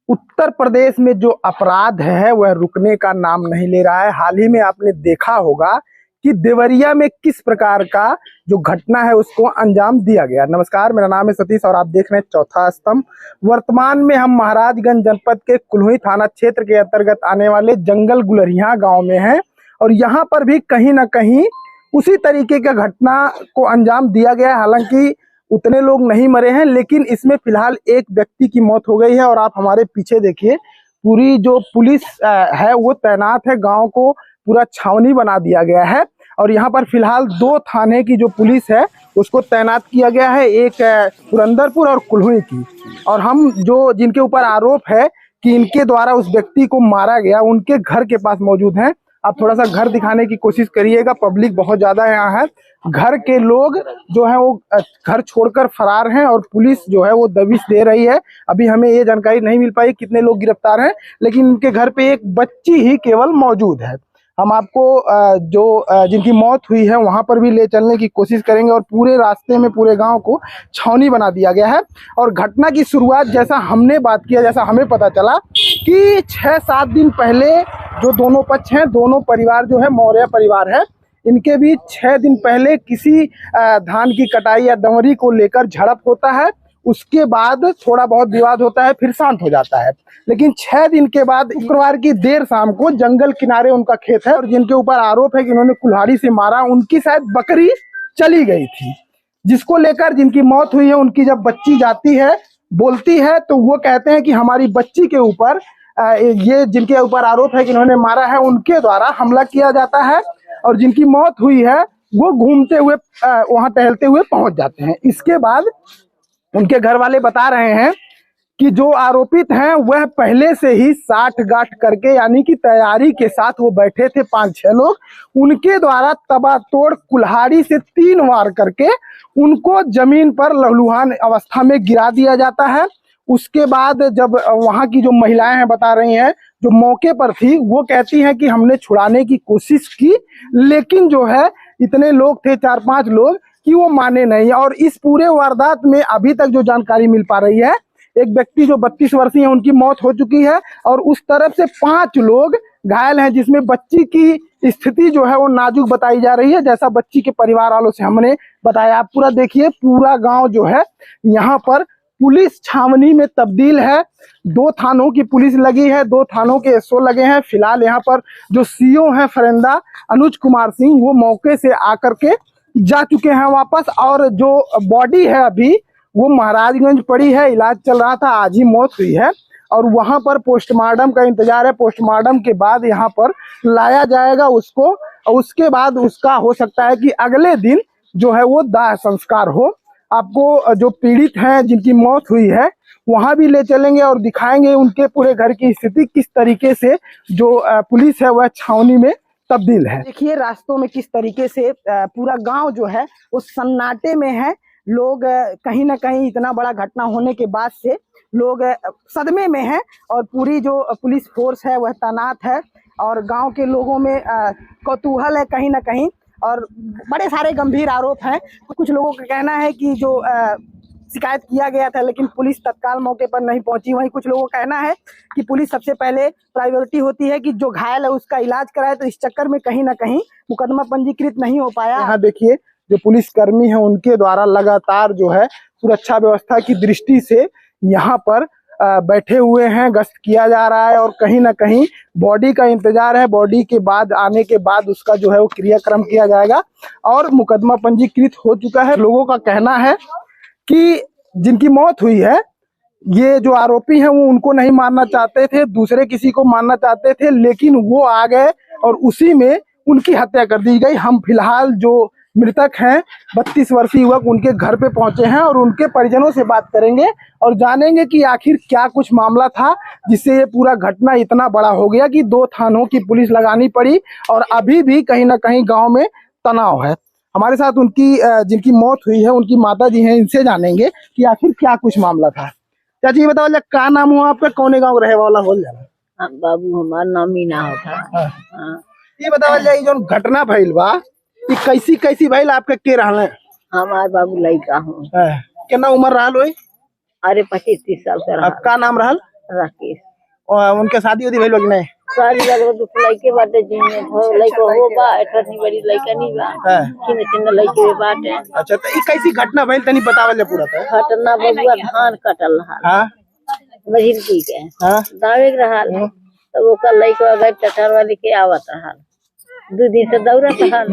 उत्तर प्रदेश में जो अपराध है वह रुकने का नाम नहीं ले रहा है। हाल ही में आपने देखा होगा कि देवरिया में किस प्रकार का जो घटना है उसको अंजाम दिया गया। नमस्कार, मेरा नाम है सतीश और आप देख रहे हैं चौथा स्तंभ। वर्तमान में हम महाराजगंज जनपद के कुल्हुई थाना क्षेत्र के अंतर्गत आने वाले जंगल गुलरिया गांव में हैं और यहाँ पर भी कहीं ना कहीं उसी तरीके का घटना को अंजाम दिया गया है। हालांकि उतने लोग नहीं मरे हैं, लेकिन इसमें फिलहाल एक व्यक्ति की मौत हो गई है। और आप हमारे पीछे देखिए, पूरी जो पुलिस है वो तैनात है। गांव को पूरा छावनी बना दिया गया है और यहाँ पर फिलहाल 2 थाने की जो पुलिस है उसको तैनात किया गया है, एक पुरंदरपुर और कुल्हुई की। और हम जो जिनके ऊपर आरोप है कि इनके द्वारा उस व्यक्ति को मारा गया, उनके घर के पास मौजूद हैं। आप थोड़ा सा घर दिखाने की कोशिश करिएगा, पब्लिक बहुत ज्यादा यहाँ है। घर के लोग जो है वो घर छोड़कर फरार हैं और पुलिस जो है वो दबिश दे रही है। अभी हमें ये जानकारी नहीं मिल पाई कितने लोग गिरफ्तार हैं, लेकिन उनके घर पे एक बच्ची ही केवल मौजूद है। हम आपको जिनकी मौत हुई है वहां पर भी ले चलने की कोशिश करेंगे और पूरे रास्ते में पूरे गांव को छावनी बना दिया गया है। और घटना की शुरुआत जैसा हमने बात किया, जैसा हमें पता चला कि 6-7 दिन पहले जो दोनों पक्ष हैं, दोनों परिवार जो है मौर्य परिवार है, इनके बीच 6 दिन पहले किसी धान की कटाई या दंवरी को लेकर झड़प होता है। उसके बाद थोड़ा बहुत विवाद होता है, फिर शांत हो जाता है। लेकिन 6 दिन के बाद शुक्रवार की देर शाम को जंगल किनारे उनका खेत है और जिनके ऊपर आरोप है कि उन्होंने कुल्हाड़ी से मारा, उनकी शायद बकरी चली गई थी, जिसको लेकर जिनकी मौत हुई है उनकी जब बच्ची जाती है बोलती है तो वो कहते हैं कि हमारी बच्ची के ऊपर ये जिनके ऊपर आरोप है कि इन्होंने मारा है उनके द्वारा हमला किया जाता है। और जिनकी मौत हुई है वो घूमते हुए वहां टहलते हुए पहुंच जाते हैं। इसके बाद उनके घर वाले बता रहे हैं कि जो आरोपित हैं वह पहले से ही साठ गांठ करके, यानी कि तैयारी के साथ वो बैठे थे 5-6 लोग। उनके द्वारा तबातोड़ कुल्हाड़ी से 3 वार करके उनको जमीन पर लहलुहान अवस्था में गिरा दिया जाता है। उसके बाद जब वहां की जो महिलाएं हैं बता रही हैं, जो मौके पर थी, वो कहती हैं कि हमने छुड़ाने की कोशिश की, लेकिन जो है इतने लोग थे, 4-5 लोग, कि वो माने नहीं। और इस पूरे वारदात में अभी तक जो जानकारी मिल पा रही है, एक व्यक्ति जो 32 वर्षीय है उनकी मौत हो चुकी है और उस तरफ से 5 लोग घायल हैं, जिसमें बच्ची की स्थिति जो है वो नाजुक बताई जा रही है, जैसा बच्ची के परिवार वालों से हमने बताया। आप पूरा देखिए, पूरा गांव जो है यहाँ पर पुलिस छावनी में तब्दील है। 2 थानों की पुलिस लगी है, 2 थानों के एसओ लगे हैं। फिलहाल यहाँ पर जो सीओ हैं फरेंदा अनुज कुमार सिंह, वो मौके से आकर के जा चुके हैं वापस। और जो बॉडी है अभी वो महाराजगंज पड़ी है, इलाज चल रहा था, आज ही मौत हुई है और वहां पर पोस्टमार्टम का इंतजार है। पोस्टमार्टम के बाद यहाँ पर लाया जाएगा उसको और उसके बाद उसका हो सकता है कि अगले दिन जो है वो दाह संस्कार हो। आपको जो पीड़ित हैं जिनकी मौत हुई है वहां भी ले चलेंगे और दिखाएंगे उनके पूरे घर की स्थिति किस तरीके से जो पुलिस है वह छावनी में तब्दील है। देखिए रास्तों में किस तरीके से पूरा गांव जो है उस सन्नाटे में है। लोग कहीं ना कहीं इतना बड़ा घटना होने के बाद से लोग सदमे में हैं और पूरी जो पुलिस फोर्स है वह तैनात है और गांव के लोगों में कौतूहल है कहीं ना कहीं। और बड़े सारे गंभीर आरोप हैं। कुछ लोगों का कहना है कि जो शिकायत किया गया था लेकिन पुलिस तत्काल मौके पर नहीं पहुंची। वहीं कुछ लोगों का कहना है कि पुलिस सबसे पहले प्रायोरिटी होती है कि जो घायल है उसका इलाज कराए, तो इस चक्कर में कहीं ना कहीं मुकदमा पंजीकृत नहीं हो पाया। यहाँ देखिए, जो पुलिसकर्मी है उनके द्वारा लगातार जो है सुरक्षा व्यवस्था की दृष्टि से यहाँ पर बैठे हुए हैं, गश्त किया जा रहा है और कहीं ना कहीं बॉडी का इंतजार है। बॉडी के बाद आने के बाद उसका जो है वो क्रियाक्रम किया जाएगा और मुकदमा पंजीकृत हो चुका है। लोगों का कहना है कि जिनकी मौत हुई है, ये जो आरोपी हैं वो उनको नहीं मारना चाहते थे, दूसरे किसी को मारना चाहते थे, लेकिन वो आ गए और उसी में उनकी हत्या कर दी गई। हम फिलहाल जो मृतक हैं 32 वर्षीय युवक, उनके घर पे पहुंचे हैं और उनके परिजनों से बात करेंगे और जानेंगे कि आखिर क्या कुछ मामला था जिससे ये पूरा घटना इतना बड़ा हो गया कि 2 थानों की पुलिस लगानी पड़ी और अभी भी कहीं ना कहीं गांव में तनाव है। हमारे साथ उनकी जिनकी मौत हुई है उनकी माता जी हैं, इनसे जानेंगे कि आखिर क्या कुछ मामला था। चाची ये बताओ, क्या नाम हुआ आपका, कौन गाँव रहे वाला हो जाना? बाबू हमारा नाम मीना होता। ये बताओ जाए जो घटना भइल बा ये कैसी भइल, आपके के रहले? हमार बाबू लड़का हूँ। कितना उम्र रहल होई? अरे 25-30 साल का रहा। आपका नाम रहल? राकेश और उनके शादी होती भइल बा कि नहीं? सारी लगभग दुख लइके बाटे जिनमें लइको हो बा इतनी बड़ी लइका नहीं बा हाँ। चिन्ह चिन्ह लइके बाटे। अच्छा, तो ई कैसी घटना भइल तनी बतावल जा पूरा तो। घटना बबुआ धान कटल रहा हाँ बहिरकी के हाँ दावे के रहा तो वो कल लइको अगर टटर वाली के आवत रहा 2 दिन से दौड़त रहा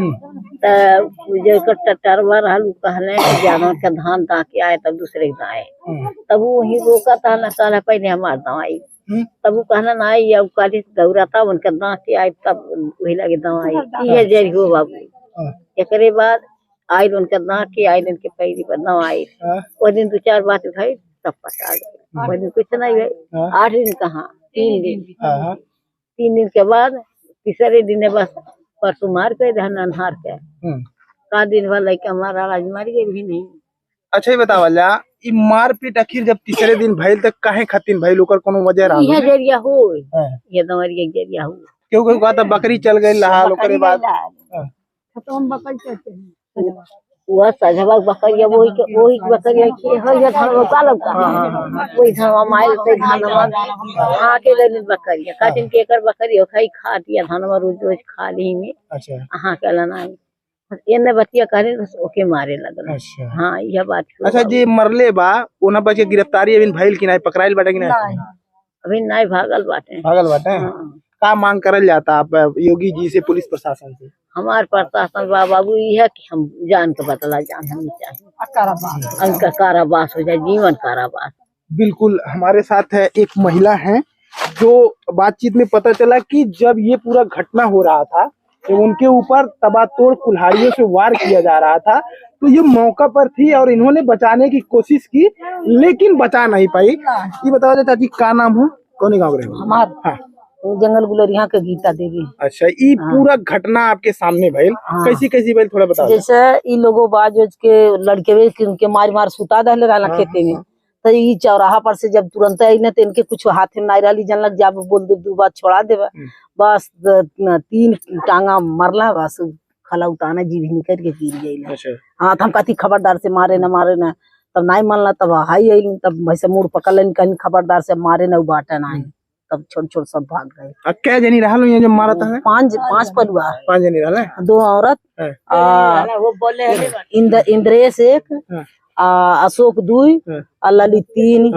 जो टटरवा रहा कहले जानवर के धान दा के आए तब दूसरे के दाए तब वही रोका था ना साला पहले हमार दवाई तब वो कहना ना आई अब काली दौरा था उनके दांत के आए तब वही लगे दवाई ये जरी हो बाबू। एकरे बाद आई उनके दांत के आई उनके पैरी पर दवाई वो दिन 2-4 बात भाई तब पता गया वो दिन कुछ नहीं भाई 8 दिन कहाँ 3 दिन 3 दिन के बाद तीसरे दिन बस परसों मार के अनहार के का दिन भर लड़का हमारा आज मर गए भी नहीं। अच्छा ये बतावल जा ई मारपीट आखिर जब तीसरे दिन भइल त काहे खातिर भइल ओकर कोनो वजह रहा? यह जरिया हो ये दवरिया जरिया हो क्यों कोई कहता बकरी चल गई लहाल ओकरे बाद खतम बकरी चलते हैं वो सजवा बकरिया वही बकरिया के हर धान कालम का वही धान माइल से धान आके गई बकरिया काटिन के एकर बकरिया खाई खा दिया धान रोज रोज खा ली में। अच्छा अहाँ के लना एने बतिया करे ओके मारे लगल। अच्छा हाँ यह बात। अच्छा जे मरले बा ओना बच के गिरफ्तारी अभी भइल कि नहीं पकड़ाइल बाटे कि नहीं? अभी नहीं भागल बाटे। भागल बाटे का मांग करल जाता आप योगी जी से पुलिस प्रशासन से? हमार प्रशासन बाबू यह कि हम जान के बतला जान हमें चाहिए उनका कारावास हो जाए जीवन कारावास। बिल्कुल हमारे साथ है एक महिला है जो बातचीत में पता चला कि जब ये पूरा घटना हो रहा था तो उनके ऊपर तबातोड़ कुल्हाड़ियों से वार किया जा रहा था तो ये मौका पर थी और इन्होंने बचाने की कोशिश की लेकिन बचा नहीं पाई। ये बताओ चाची का नाम हो कौन गाँव रहे हो? हमार हाँ जंगल गुलरिया के गीता देवी। अच्छा ये पूरा घटना आपके सामने भइल कैसी कैसी भइल थोड़ा बताओ। जैसे इ लोगों बाज के लड़के के मार सुता दहले रहला खेते में तो ई चौराहा पर से जब तुरंत आई ना तो इनके कुछ हाथ में नहीं रही जनलक जब बोल दे 2 बार छोड़ा देवे बस 3 टांगा मरला बस खला उताना जीव निकल के गिर गई। अच्छा हाँ तो हम कहती खबरदार से मारे ना तब नहीं मानला तब हाई आई तब वैसे मुड़ पकड़ लेन कहीं खबरदार से मारे न बाटे नहीं तब छोट सब भाग गए। क्या जनी रहल ये जब मारा था? 5 परिवार 5 जनी रहल 2 औरत वो बोले इंद्रेश 1 अशोक 2 ललित 3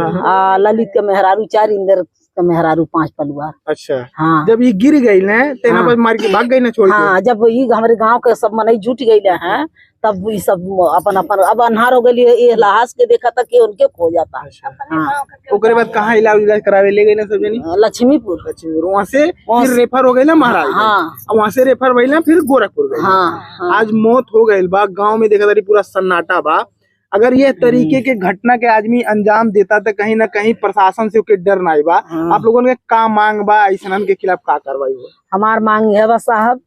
ललित के मेहरारू 4 इंद्र के मेहरारू 5 परिवार। अच्छा हाँ जब ये गिर गई ना तेना पर मार के भाग गई ना छोड़ के? हाँ जब ये हमारे गांव के सब मनई जुट गए हैं तब ये सब अपन अब अन्हार हो गई ये लहास के देखा था कि उनके खो जाता। हाँ ओकरे बाद कहाँ इलाज करावे ले गई ना सब जनी? लक्ष्मीपुर वहाँ से फिर रेफर हो गई ना महाराज। हाँ वहाँ से रेफर भइल ना फिर गोरखपुर गई। हाँ आज मौत हो गई बा गाँव में देखा पूरा सन्नाटा बा। अगर ये तरीके के घटना के आदमी अंजाम देता तो कहीं ना कहीं प्रशासन से ओके डर नहीं बा। आप लोगों ने का मांग बा ऐसा के खिलाफ का कार्रवाई हो? हमार मांग है बस साहब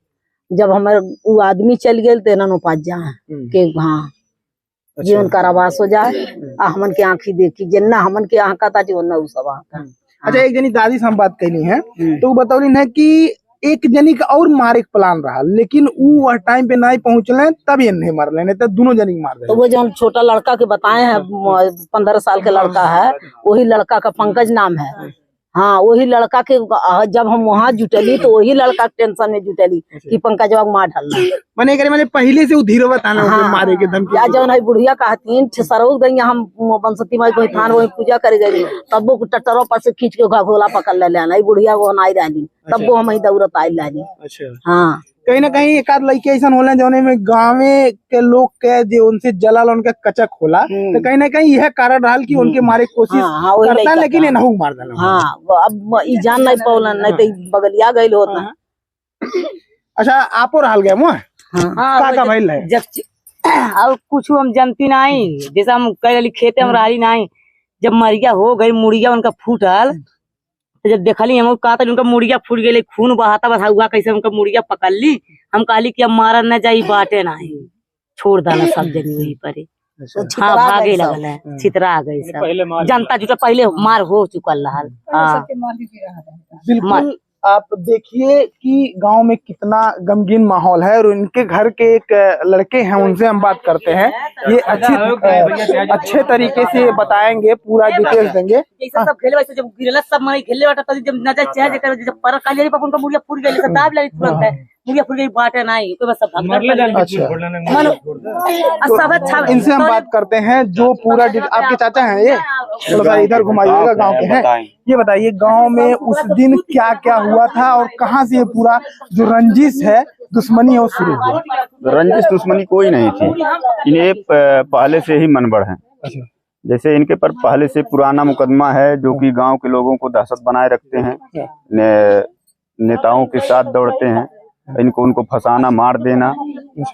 जब हमारे वो आदमी चल गए तो इन्होंने पास जाए के हाँ जीवन कारावास हो जाए हमन के आँखी देखी जिन्ना हमन के आँख का वरना उ सब आँख। अच्छा एक जनी दादी से हम बात कैली है तो बतौली है कि एक जनी का और मारे के प्लान रहा लेकिन वो टाइम पे नहीं पहुंचले तब ये नहीं मार लेने तो दोनों जनी मार दे। तो वो जो छोटा लड़का के बताए हैं 15 साल के लड़का है वही लड़का का पंकज नाम है। हाँ वही लड़का के जब हम वहाँ जुटली तो वही लड़का टेंशन में जुटली कि पंकजवा मार डालना मने करे मैंने पहले से उधीर बताना मारे के धमकी या जौन है बुढ़िया कहतीन सरऊ गई हम बंसती माई कोई थान वही पूजा करे गई तब वो टट्टरों पर से खींच के घोला पकड़ ले लेना बुढ़िया वो नहीं रही तब वो हम दौड़त आई रही। अच्छा हाँ कहीं ना कहीं एक आध लड़के ऐसा होला जौने में गाँव के लोग के जो उनसे जलाल उनका कचक होला तो कहीं ना कहीं यह कारण रहा कि उनके मारे कोशिश करता लेकिन ये नहीं मार देना। हाँ अब ये जान नहीं पावला नहीं तो बगलिया गई होता। अच्छा आपो रहल गए मुँह का भइल है जब अब कुछ हम जानती नहीं जैसा हम कह खेते में रही नहीं जब मरिया हो गई मुड़िया उनका फूटल तो जब देखली हम कहा था उनका मुड़िया फूट गई खून बहाता बस हुआ कैसे उनका मुड़िया पकड़ ली हम कहली कि अब मारा न जाई बाटे नहीं छोड़ डाला सब जगह वही पर। हाँ भागे लगल है छितरा आ गई सब जनता जुटा पहले मार हो चुकल रहा। बिल्कुल आप देखिए कि गांव में कितना गमगीन माहौल है, और इनके घर के एक लड़के हैं, उनसे हम बात करते हैं। ये अच्छे तरीके से बताएंगे, पूरा डिटेल्स देंगे। जैसे सब खेले वैसे जब गिरला सब मारे खेले वाला तभी जब नजर चाहे जब जब पर काली पापा उनका मुड़िया फूट गई सब दाब लगी तुरंत है, मुड़िया फूट गई बाटे नहीं कोई बस सब अच्छा, सब अच्छा। इनसे हम बात करते हैं जो पूरा आपके चाचा हैं, ये थोड़ा सा इधर घुमाइएगा, गांव के हैं। ये बताइए गांव में उस दिन क्या क्या हुआ था और कहां से ये पूरा जो रंजिश है, दुश्मनी है, वो शुरू हुआ? रंजिश दुश्मनी कोई नहीं थी, इन्हें पहले से ही मनबड़ है। जैसे इनके पर पहले से पुराना मुकदमा है जो कि गांव के लोगों को दहशत बनाए रखते हैं, नेताओं के साथ दौड़ते हैं, इनको उनको फंसाना, मार देना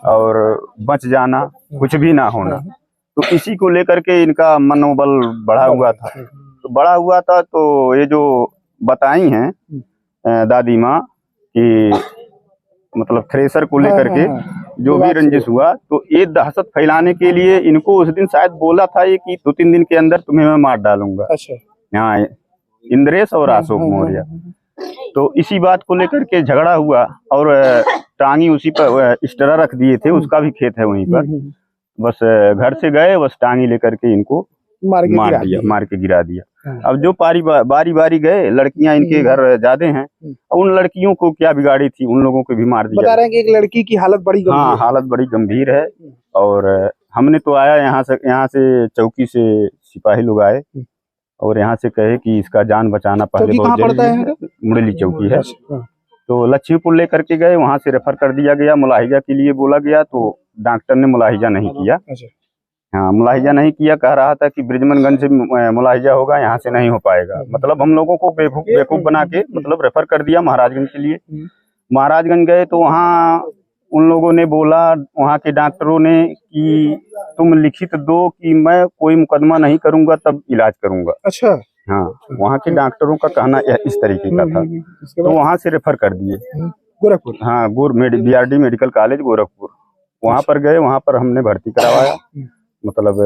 और बच जाना, कुछ भी ना होना। तो इसी को लेकर के इनका मनोबल बढ़ा हुआ था। तो ये जो बताई हैं दादी माँ कि मतलब थ्रेसर को लेकर के जो भी रंजिश हुआ, तो ये दहशत फैलाने के लिए इनको उस दिन शायद बोला था ये कि 2-3 दिन के अंदर तुम्हें मैं मार डालूंगा। अच्छा, हाँ, इंद्रेश और अशोक मौर्य। तो इसी बात को लेकर के झगड़ा हुआ और टांगी उसी पर स्टरा रख दिए थे, उसका भी खेत है वहीं पर। बस घर से गए, बस टांगी लेकर के इनको मार के गिरा दिया। अब जो बारी बारी गए, लड़कियां इनके घर ज्यादा हैं, उन लड़कियों को क्या बिगाड़ी थी, उन लोगों को भी मार दिया। बता रहे हैं कि एक लड़की की हालत बड़ी गंभीर हाँ, हालत बड़ी गंभीर है। और हमने तो आया यहाँ से चौकी से सिपाही लोग आए और यहाँ से कहे कि इसका जान बचाना पहले बहुत जरूरी है। मुरली चौकी है। तो लक्ष्मीपुर लेकर के गए, वहां से रेफर कर दिया गया, मुलाहिजा के लिए बोला गया, तो डॉक्टर ने मुलाहिजा नहीं किया। हाँ, मुलाहिजा नहीं किया, कह रहा था कि ब्रिजमनगंज से मुलाहिजा होगा, यहाँ से नहीं हो पाएगा। मतलब हम लोगों को बेवकूफ बना के मतलब रेफर कर दिया महाराजगंज के लिए। महाराजगंज गए तो वहाँ उन लोगों ने बोला, वहाँ के डॉक्टरों ने, कि तुम लिखित दो कि मैं कोई मुकदमा नहीं करूंगा तब इलाज करूंगा। अच्छा, हाँ, वहाँ के डॉक्टरों का कहना इस तरीके का था। तो वहाँ से रेफर कर दिए गोरखपुर। हाँ, BRD मेडिकल कॉलेज गोरखपुर। वहाँ पर गए, वहाँ पर हमने भर्ती करवाया। मतलब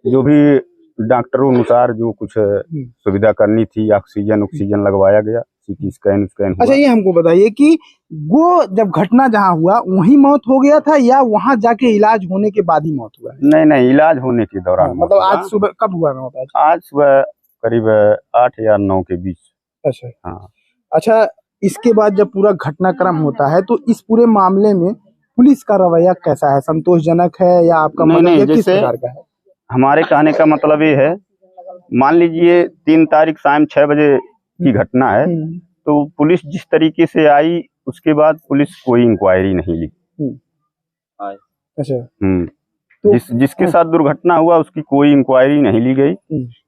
जो भी डॉक्टरों अनुसार जो कुछ सुविधा करनी थी, ऑक्सीजन लगवाया गया, CT स्कैन हुआ। अच्छा, ये हमको बताइए कि वो जब घटना जहाँ हुआ वहीं मौत हो गया था या वहाँ जाके इलाज होने के बाद ही मौत हुआ? नहीं, इलाज होने के दौरान। मतलब आज सुबह कब हुआ मौत? आज सुबह करीब 8 या 9 के बीच। अच्छा, हाँ। अच्छा, इसके बाद जब पूरा घटनाक्रम होता है तो इस पूरे मामले में पुलिस का रवैया कैसा है? संतोषजनक है या आपका मतलब किस प्रकार का है? हमारे कहने का मतलब ये है, मान लीजिए 3 तारीख शाम 6 बजे की घटना है, तो पुलिस जिस तरीके से आई, उसके बाद पुलिस कोई इंक्वायरी नहीं ली। अच्छा, तो जिसके साथ दुर्घटना हुआ उसकी कोई इंक्वायरी नहीं ली गई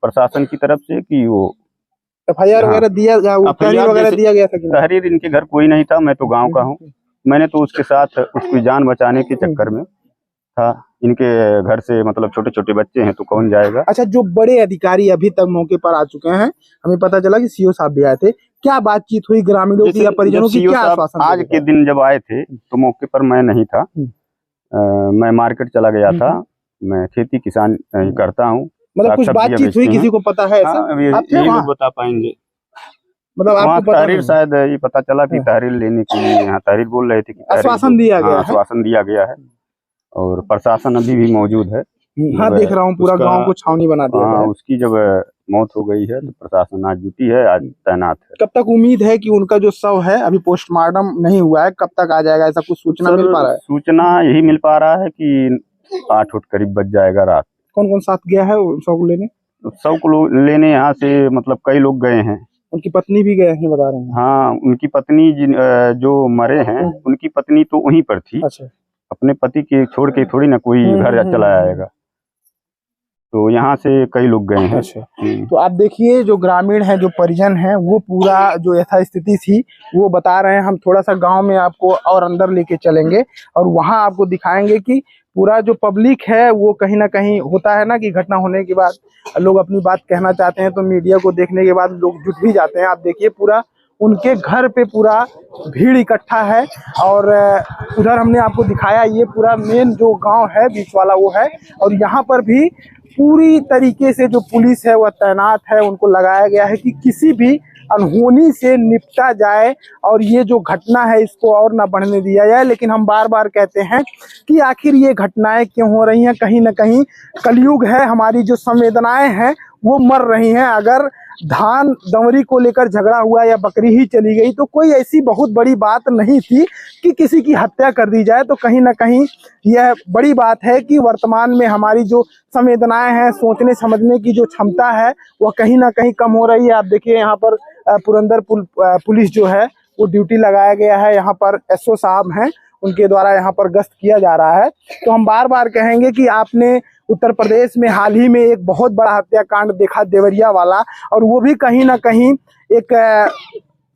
प्रशासन की तरफ से कि वो FIR वगैरह दिया गया था? तहरीर इनके घर कोई नहीं था। मैं तो गांव का हूँ, मैंने तो उसके साथ उसकी जान बचाने के चक्कर में था। इनके घर से मतलब छोटे छोटे बच्चे हैं, तो कौन जाएगा। अच्छा, जो बड़े अधिकारी अभी तक मौके पर आ चुके हैं, हमें पता चला कि CO साहब भी आए थे, क्या बातचीत हुई ग्रामीणों की या परिजनों की? क्या आश्वासन आज के दिन जब आए थे तो मौके पर मैं नहीं था, मैं मार्केट चला गया था। मैं खेती किसान करता हूँ। मतलब कुछ बातचीत हुई, किसी को पता है ऐसा? यही लोग बता पाएंगे। मतलब आपको तहरीर शायद ये पता चला कि तहरीर लेने के लिए यहाँ तहरीर बोल रहे थे कि आश्वासन दिया गया है और प्रशासन अभी भी मौजूद है। हाँ, देख रहा हूँ पूरा गांव को छावनी बना दिया है। उसकी जब मौत हो गई है तो प्रशासन आज ड्यूटी है, आज तैनात है। कब तक उम्मीद है कि उनका जो शव है, अभी पोस्टमार्टम नहीं हुआ है, कब तक आ जाएगा? ऐसा कुछ सूचना मिल पा रहा है? सूचना यही मिल पा रहा है कि 8 करीब बज जाएगा रात। कौन कौन साथ गया है शव को लेने? शव को लेने यहाँ से मतलब कई लोग गए हैं। उनकी पत्नी भी गए हैं बता रहे हैं? हाँ, उनकी पत्नी जो मरे हैं, उनकी पत्नी तो वहीं पर थी। अच्छा, अपने पति के छोड़ के थोड़ी ना कोई घर चला आएगा, तो यहाँ से कई लोग गए हैं। अच्छा, तो आप देखिए जो ग्रामीण है, जो परिजन है, वो पूरा जो यथास्थिति थी वो बता रहे हैं। हम थोड़ा सा गांव में आपको और अंदर लेके चलेंगे और वहां आपको दिखाएंगे कि पूरा जो पब्लिक है वो कहीं ना कहीं होता है ना कि घटना होने के बाद लोग अपनी बात कहना चाहते हैं, तो मीडिया को देखने के बाद लोग जुट भी जाते हैं। आप देखिए पूरा उनके घर पे पूरा भीड़ इकट्ठा है। और उधर हमने आपको दिखाया, ये पूरा मेन जो गांव है बीच वाला वो है, और यहाँ पर भी पूरी तरीके से जो पुलिस है वह तैनात है। उनको लगाया गया है कि किसी भी अनहोनी से निपटा जाए और ये जो घटना है इसको और ना बढ़ने दिया जाए। लेकिन हम बार बार कहते हैं कि आखिर ये घटनाएं क्यों हो रही हैं? कहीं ना कहीं कलयुग है, हमारी जो संवेदनाएं हैं वो मर रही हैं। अगर धान दंवरी को लेकर झगड़ा हुआ या बकरी ही चली गई तो कोई ऐसी बहुत बड़ी बात नहीं थी कि किसी की हत्या कर दी जाए। तो कहीं ना कहीं यह बड़ी बात है कि वर्तमान में हमारी जो संवेदनाएं हैं, सोचने समझने की जो क्षमता है वह कहीं ना कहीं कम हो रही है। आप देखिए यहाँ पर पुरंदर पुलिस जो है वो ड्यूटी लगाया गया है। यहाँ पर एसओ साहब हैं, उनके द्वारा यहाँ पर गश्त किया जा रहा है। तो हम बार बार कहेंगे कि आपने उत्तर प्रदेश में हाल ही में एक बहुत बड़ा हत्याकांड देखा, देवरिया वाला, और वो भी कहीं ना कहीं एक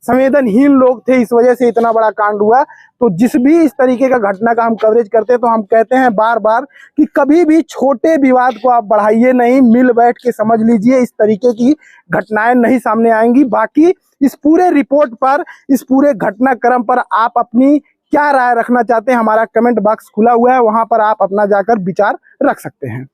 संवेदनहीन लोग थे, इस वजह से इतना बड़ा कांड हुआ। तो जिस भी इस तरीके का घटना का हम कवरेज करते हैं तो हम कहते हैं बार बार कि कभी भी छोटे विवाद को आप बढ़ाइए नहीं, मिल बैठ के समझ लीजिए, इस तरीके की घटनाएं नहीं सामने आएंगी। बाकी इस पूरे रिपोर्ट पर, इस पूरे घटनाक्रम पर आप अपनी क्या राय रखना चाहते हैं, हमारा कमेंट बॉक्स खुला हुआ है, वहां पर आप अपना जाकर विचार रख सकते हैं।